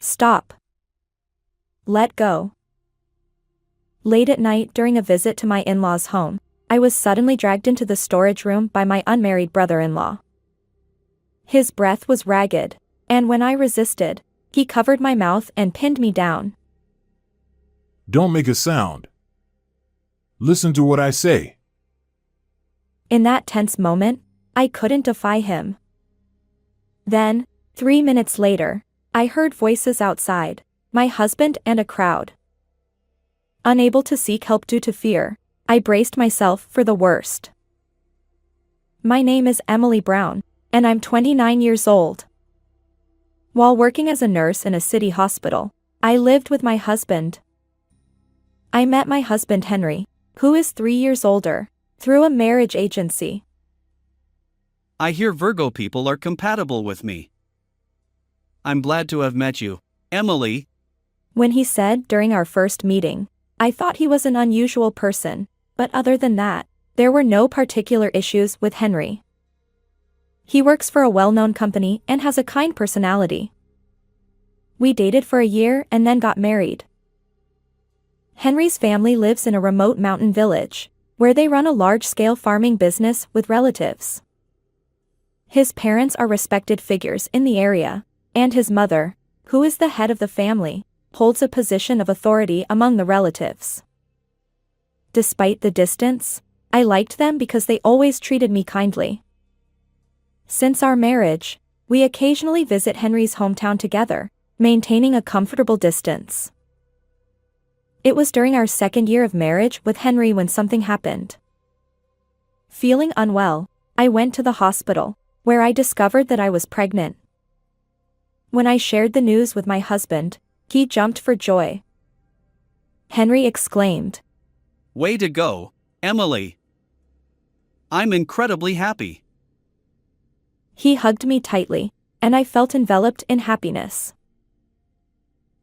Stop. Let go. Late at night during a visit to my in-laws' home, I was suddenly dragged into the storage room by my unmarried brother-in-law. His breath was ragged, and when I resisted, he covered my mouth and pinned me down. Don't make a sound. Listen to what I say. In that tense moment, I couldn't defy him. Then, 3 minutes later, I heard voices outside, my husband and a crowd. Unable to seek help due to fear, I braced myself for the worst. My name is Emily Brown, and I'm 29 years old. While working as a nurse in a city hospital, I lived with my husband. I met my husband Henry, who is 3 years older, through a marriage agency. I hear Virgo people are compatible with me. I'm glad to have met you, Emily. When he said during our first meeting, I thought he was an unusual person, but other than that, there were no particular issues with Henry. He works for a well-known company and has a kind personality. We dated for a year and then got married. Henry's family lives in a remote mountain village, where they run a large-scale farming business with relatives. His parents are respected figures in the area, and his mother, who is the head of the family, holds a position of authority among the relatives. Despite the distance, I liked them because they always treated me kindly. Since our marriage, we occasionally visit Henry's hometown together, maintaining a comfortable distance. It was during our second year of marriage with Henry when something happened. Feeling unwell, I went to the hospital, where I discovered that I was pregnant. When I shared the news with my husband, he jumped for joy. Henry exclaimed, Way to go, Emily. I'm incredibly happy. He hugged me tightly, and I felt enveloped in happiness.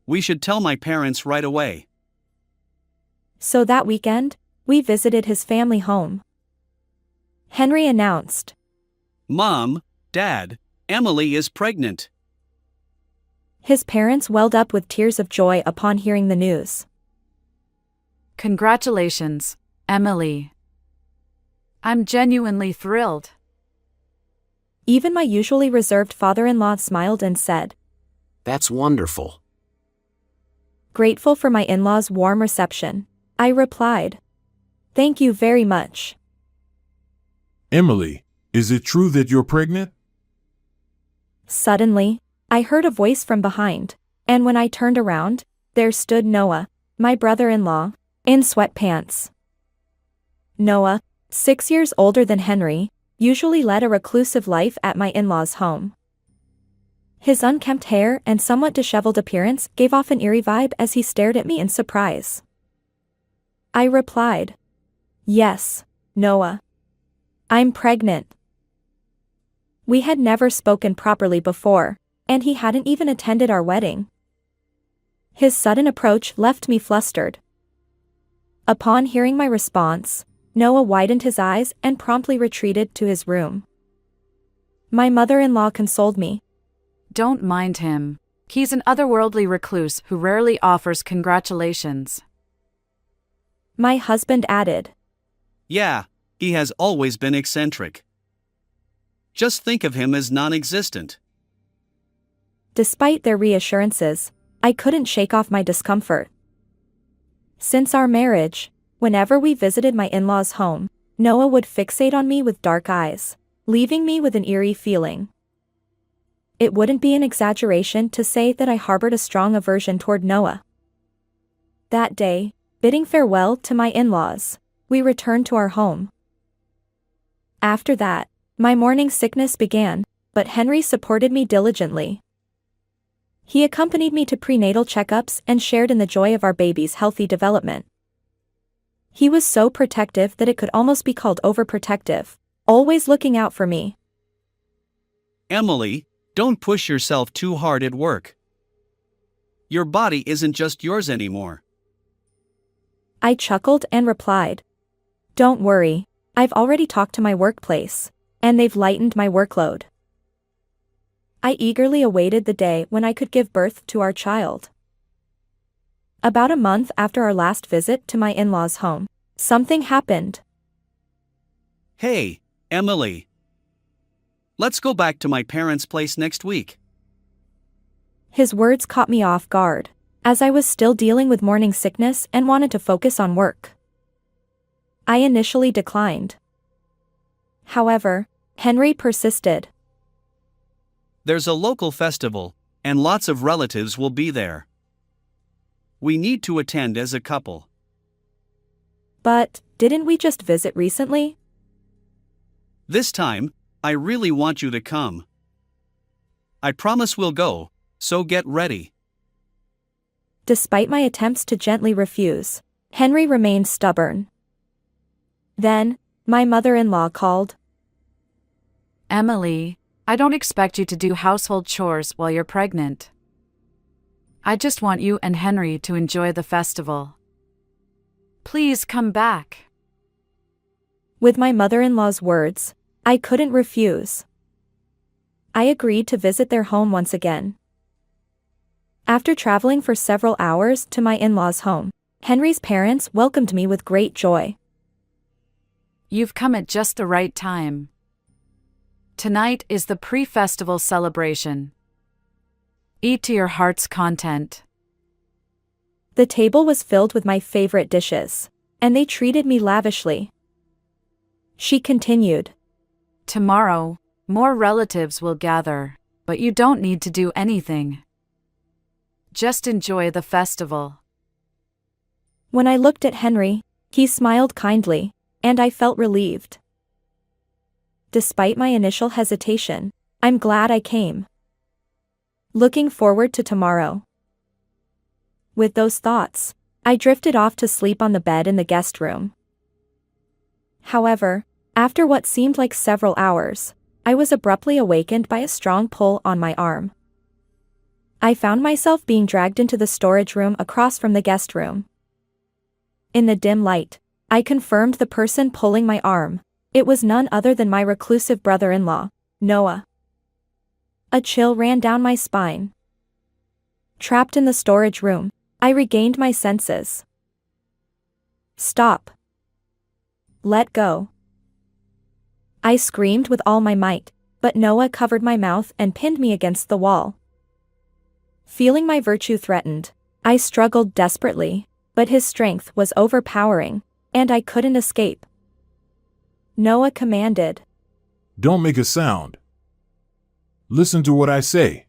We should tell my parents right away. So that weekend, we visited his family home. Henry announced, Mom, Dad, Emily is pregnant. His parents welled up with tears of joy upon hearing the news. Congratulations, Emily. I'm genuinely thrilled. Even my usually reserved father-in-law smiled and said, That's wonderful. Grateful for my in-laws' warm reception, I replied, Thank you very much. Emily, is it true that you're pregnant? Suddenly, I heard a voice from behind, and when I turned around, there stood Noah, my brother-in-law, in sweatpants. Noah, 6 years older than Henry, usually led a reclusive life at my in-laws' home. His unkempt hair and somewhat disheveled appearance gave off an eerie vibe as he stared at me in surprise. I replied, Yes, Noah. I'm pregnant. We had never spoken properly before, and he hadn't even attended our wedding. His sudden approach left me flustered. Upon hearing my response, Noah widened his eyes and promptly retreated to his room. My mother-in-law consoled me. Don't mind him. He's an otherworldly recluse who rarely offers congratulations. My husband added, Yeah, he has always been eccentric. Just think of him as non-existent. Despite their reassurances, I couldn't shake off my discomfort. Since our marriage, whenever we visited my in-laws' home, Noah would fixate on me with dark eyes, leaving me with an eerie feeling. It wouldn't be an exaggeration to say that I harbored a strong aversion toward Noah. That day, bidding farewell to my in-laws, we returned to our home. After that, my morning sickness began, but Henry supported me diligently. He accompanied me to prenatal checkups and shared in the joy of our baby's healthy development. He was so protective that it could almost be called overprotective, always looking out for me. Emily, don't push yourself too hard at work. Your body isn't just yours anymore. I chuckled and replied, Don't worry, I've already talked to my workplace, and they've lightened my workload. I eagerly awaited the day when I could give birth to our child. About a month after our last visit to my in-laws' home, something happened. Hey, Emily. Let's go back to my parents' place next week. His words caught me off guard, as I was still dealing with morning sickness and wanted to focus on work. I initially declined. However, Henry persisted. There's a local festival, and lots of relatives will be there. We need to attend as a couple. But, didn't we just visit recently? This time, I really want you to come. I promise we'll go, so get ready. Despite my attempts to gently refuse, Henry remained stubborn. Then, my mother-in-law called. Emily, I don't expect you to do household chores while you're pregnant. I just want you and Henry to enjoy the festival. Please come back. With my mother-in-law's words, I couldn't refuse. I agreed to visit their home once again. After traveling for several hours to my in-laws' home, Henry's parents welcomed me with great joy. You've come at just the right time. Tonight is the pre-festival celebration. Eat to your heart's content. The table was filled with my favorite dishes, and they treated me lavishly. She continued. Tomorrow, more relatives will gather, but you don't need to do anything. Just enjoy the festival. When I looked at Henry, he smiled kindly, and I felt relieved. Despite my initial hesitation, I'm glad I came. Looking forward to tomorrow. With those thoughts, I drifted off to sleep on the bed in the guest room. However, after what seemed like several hours, I was abruptly awakened by a strong pull on my arm. I found myself being dragged into the storage room across from the guest room. In the dim light, I confirmed the person pulling my arm. It was none other than my reclusive brother-in-law, Noah. A chill ran down my spine. Trapped in the storage room, I regained my senses. Stop. Let go. I screamed with all my might, but Noah covered my mouth and pinned me against the wall. Feeling my virtue threatened, I struggled desperately, but his strength was overpowering, and I couldn't escape. Noah commanded. Don't make a sound. Listen to what I say.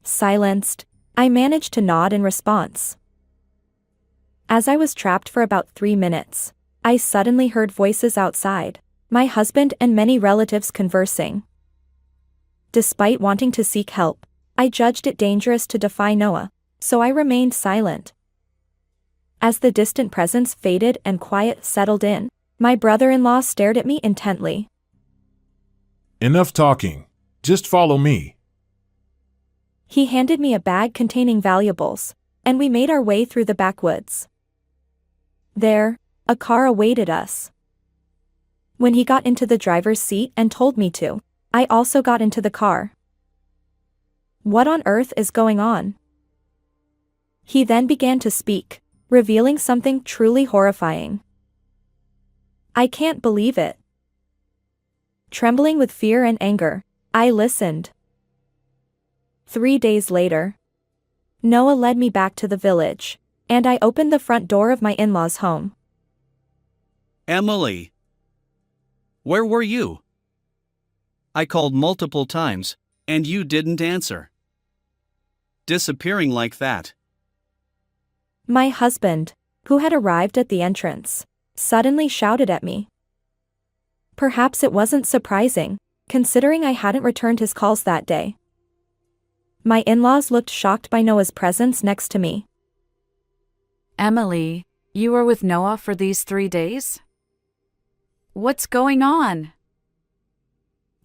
Silenced, I managed to nod in response. As I was trapped for about 3 minutes, I suddenly heard voices outside, my husband and many relatives conversing. Despite wanting to seek help, I judged it dangerous to defy Noah, so I remained silent. As the distant presence faded and quiet settled in, my brother-in-law stared at me intently. Enough talking. Just follow me. He handed me a bag containing valuables, and we made our way through the backwoods. There, a car awaited us. When he got into the driver's seat and told me to, I also got into the car. What on earth is going on? He then began to speak, revealing something truly horrifying. I can't believe it. Trembling with fear and anger, I listened. 3 days later, Noah led me back to the village, and I opened the front door of my in-laws' home. Emily. Where were you? I called multiple times, and you didn't answer. Disappearing like that. My husband, who had arrived at the entrance, suddenly shouted at me. Perhaps it wasn't surprising, considering I hadn't returned his calls that day. My in-laws looked shocked by Noah's presence next to me. Emily, you were with Noah for these 3 days? What's going on?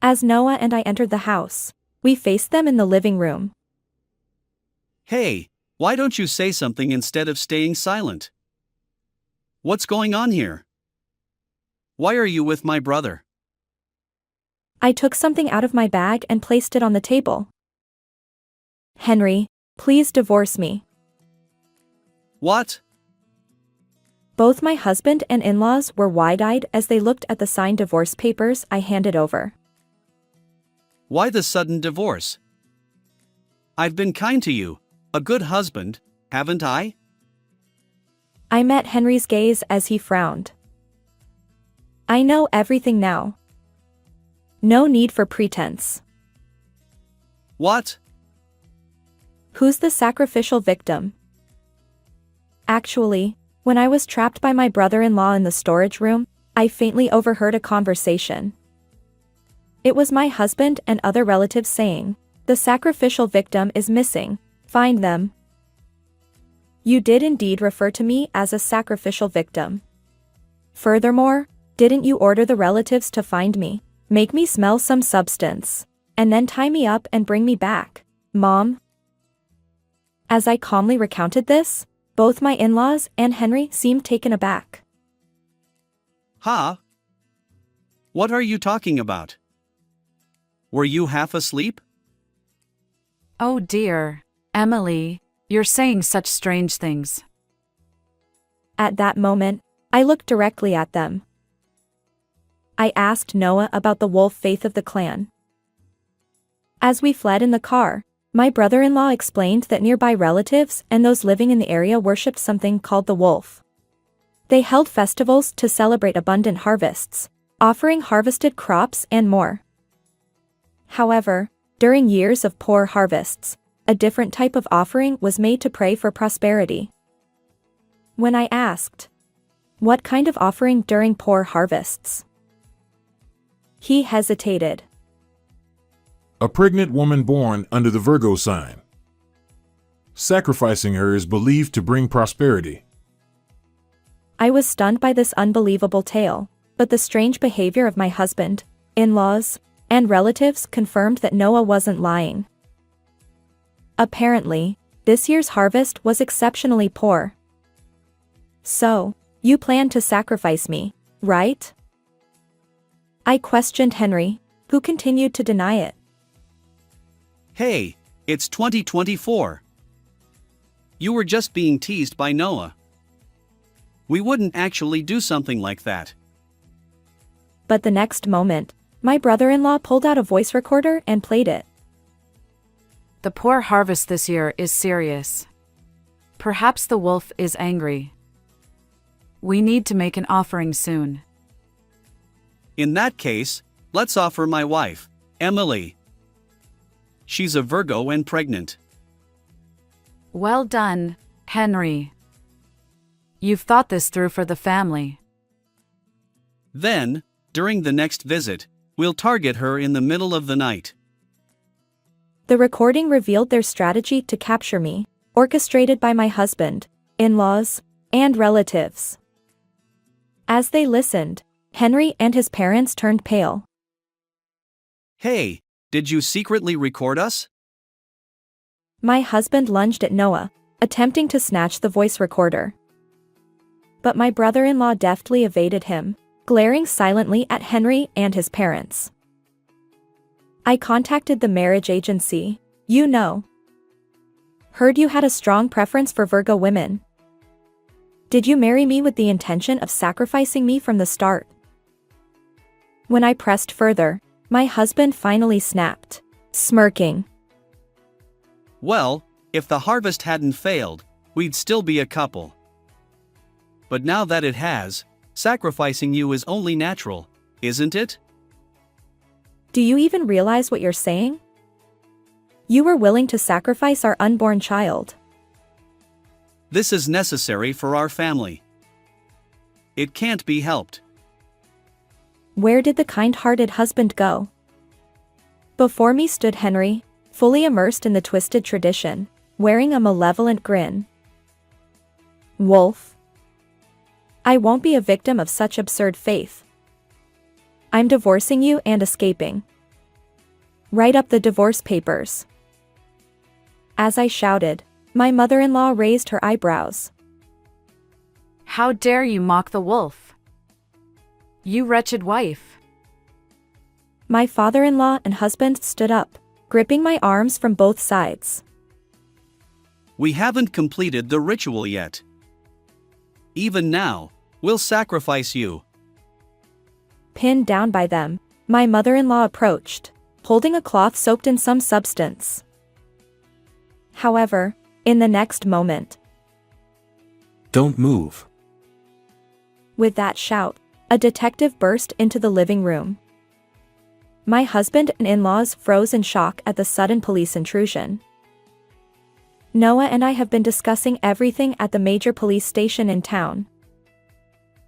As Noah and I entered the house, we faced them in the living room. Hey, why don't you say something instead of staying silent? What's going on here? Why are you with my brother? I took something out of my bag and placed it on the table. Henry, please divorce me. What? Both my husband and in-laws were wide-eyed as they looked at the signed divorce papers I handed over. Why the sudden divorce? I've been kind to you, a good husband, haven't I? I met Henry's gaze as he frowned. I know everything now. No need for pretense. What? Who's the sacrificial victim? Actually, when I was trapped by my brother-in-law in the storage room, I faintly overheard a conversation. It was my husband and other relatives saying, "The sacrificial victim is missing, find them." You did indeed refer to me as a sacrificial victim. Furthermore, didn't you order the relatives to find me, make me smell some substance, and then tie me up and bring me back, Mom? As I calmly recounted this, both my in-laws and Henry seemed taken aback. Huh? What are you talking about? Were you half asleep? Oh dear, Emily, you're saying such strange things. At that moment, I looked directly at them. I asked Noah about the wolf faith of the clan. As we fled in the car, my brother-in-law explained that nearby relatives and those living in the area worshipped something called the wolf. They held festivals to celebrate abundant harvests, offering harvested crops and more. However, during years of poor harvests, a different type of offering was made to pray for prosperity. When I asked, "What kind of offering during poor harvests?" he hesitated. A pregnant woman born under the Virgo sign. Sacrificing her is believed to bring prosperity. I was stunned by this unbelievable tale, but the strange behavior of my husband, in-laws, and relatives confirmed that Noah wasn't lying. Apparently, this year's harvest was exceptionally poor. So, you plan to sacrifice me, right? I questioned Henry, who continued to deny it. Hey, it's 2024. You were just being teased by Noah. We wouldn't actually do something like that. But the next moment, my brother-in-law pulled out a voice recorder and played it. The poor harvest this year is serious. Perhaps the wolf is angry. We need to make an offering soon. In that case, let's offer my wife, Emily. She's a Virgo and pregnant. Well done, Henry. You've thought this through for the family. Then, during the next visit, we'll target her in the middle of the night. The recording revealed their strategy to capture me, orchestrated by my husband, in-laws, and relatives. As they listened, Henry and his parents turned pale. Hey, did you secretly record us? My husband lunged at Noah, attempting to snatch the voice recorder. But my brother-in-law deftly evaded him, glaring silently at Henry and his parents. I contacted the marriage agency, you know. Heard you had a strong preference for Virgo women. Did you marry me with the intention of sacrificing me from the start? When I pressed further, my husband finally snapped, smirking. Well, if the harvest hadn't failed, we'd still be a couple. But now that it has, sacrificing you is only natural, isn't it? Do you even realize what you're saying? You were willing to sacrifice our unborn child. This is necessary for our family. It can't be helped. Where did the kind-hearted husband go? Before me stood Henry, fully immersed in the twisted tradition, wearing a malevolent grin. Wolf. I won't be a victim of such absurd faith. I'm divorcing you and escaping. Write up the divorce papers. As I shouted, my mother-in-law raised her eyebrows. How dare you mock the wolf? You wretched wife. My father-in-law and husband stood up, gripping my arms from both sides. We haven't completed the ritual yet. Even now, we'll sacrifice you. Pinned down by them, my mother-in-law approached, holding a cloth soaked in some substance. However, in the next moment, Don't move. with that shout, a detective burst into the living room. My husband and in-laws froze in shock at the sudden police intrusion. Noah and I have been discussing everything at the major police station in town.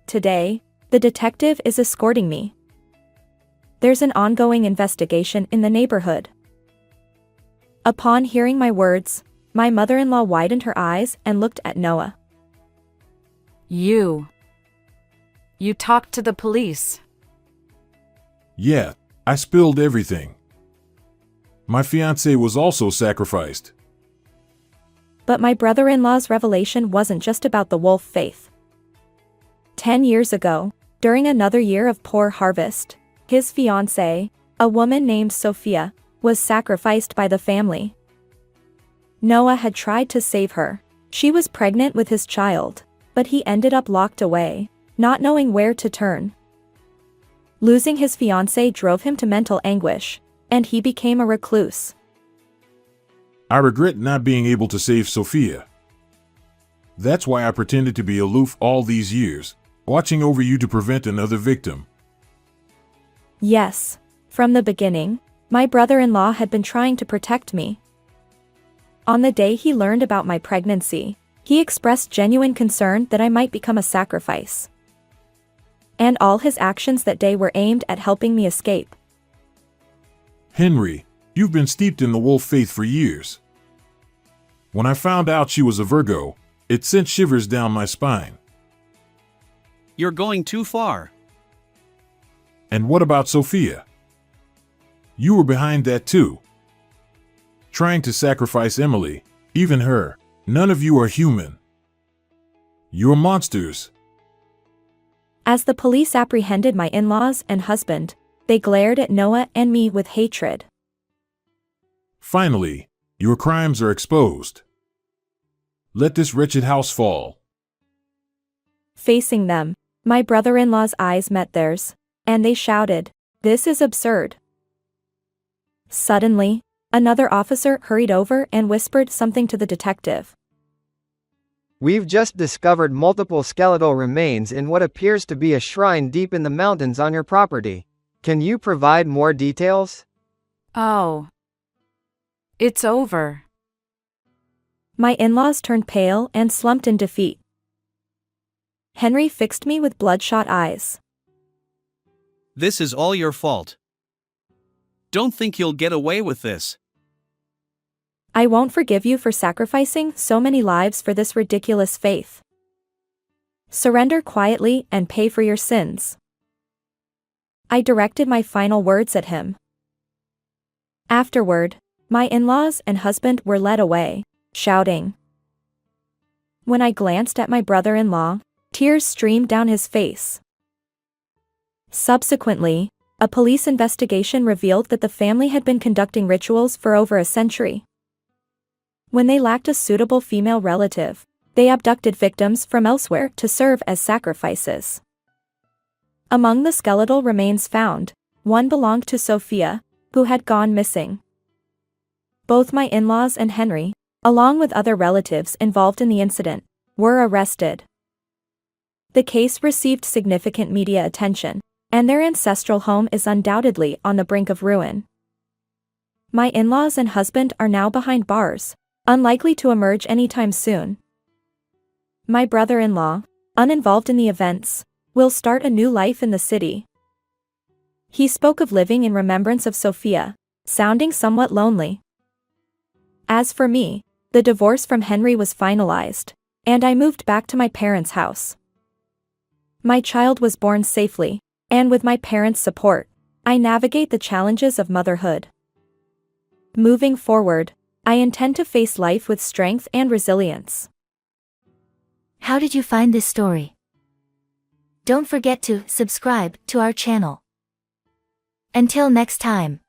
Today, the detective is escorting me. There's an ongoing investigation in the neighborhood. Upon hearing my words, my mother-in-law widened her eyes and looked at Noah. You talked to the police. Yeah, I spilled everything. My fiancé was also sacrificed. But my brother-in-law's revelation wasn't just about the wolf faith. 10 years ago, during another year of poor harvest, his fiancée, a woman named Sophia, was sacrificed by the family. Noah had tried to save her. She was pregnant with his child, but he ended up locked away, not knowing where to turn. Losing his fiancée drove him to mental anguish, and he became a recluse. I regret not being able to save Sophia. That's why I pretended to be aloof all these years, watching over you to prevent another victim. Yes, from the beginning, my brother-in-law had been trying to protect me. On the day he learned about my pregnancy, he expressed genuine concern that I might become a sacrifice. And all his actions that day were aimed at helping me escape. Henry, you've been steeped in the wolf faith for years. When I found out she was a Virgo, it sent shivers down my spine. You're going too far. And what about Sophia? You were behind that too. Trying to sacrifice Emily, even her. None of you are human. You're monsters. As the police apprehended my in-laws and husband, they glared at Noah and me with hatred. Finally, your crimes are exposed. Let this wretched house fall. Facing them, my brother-in-law's eyes met theirs, and they shouted, "This is absurd." Suddenly, another officer hurried over and whispered something to the detective. We've just discovered multiple skeletal remains in what appears to be a shrine deep in the mountains on your property. Can you provide more details? Oh. It's over. My in-laws turned pale and slumped in defeat. Henry fixed me with bloodshot eyes. This is all your fault. Don't think you'll get away with this. I won't forgive you for sacrificing so many lives for this ridiculous faith. Surrender quietly and pay for your sins. I directed my final words at him. Afterward, my in-laws and husband were led away, shouting. When I glanced at my brother-in-law, tears streamed down his face. Subsequently, a police investigation revealed that the family had been conducting rituals for over a century. When they lacked a suitable female relative, they abducted victims from elsewhere to serve as sacrifices. Among the skeletal remains found, one belonged to Sophia, who had gone missing. Both my in-laws and Henry, along with other relatives involved in the incident, were arrested. The case received significant media attention, and their ancestral home is undoubtedly on the brink of ruin. My in-laws and husband are now behind bars, unlikely to emerge anytime soon. My brother-in-law, uninvolved in the events, will start a new life in the city. He spoke of living in remembrance of Sophia, sounding somewhat lonely. As for me, the divorce from Henry was finalized, and I moved back to my parents' house. My child was born safely, and with my parents' support, I navigate the challenges of motherhood. Moving forward, I intend to face life with strength and resilience. How did you find this story? Don't forget to subscribe to our channel. Until next time.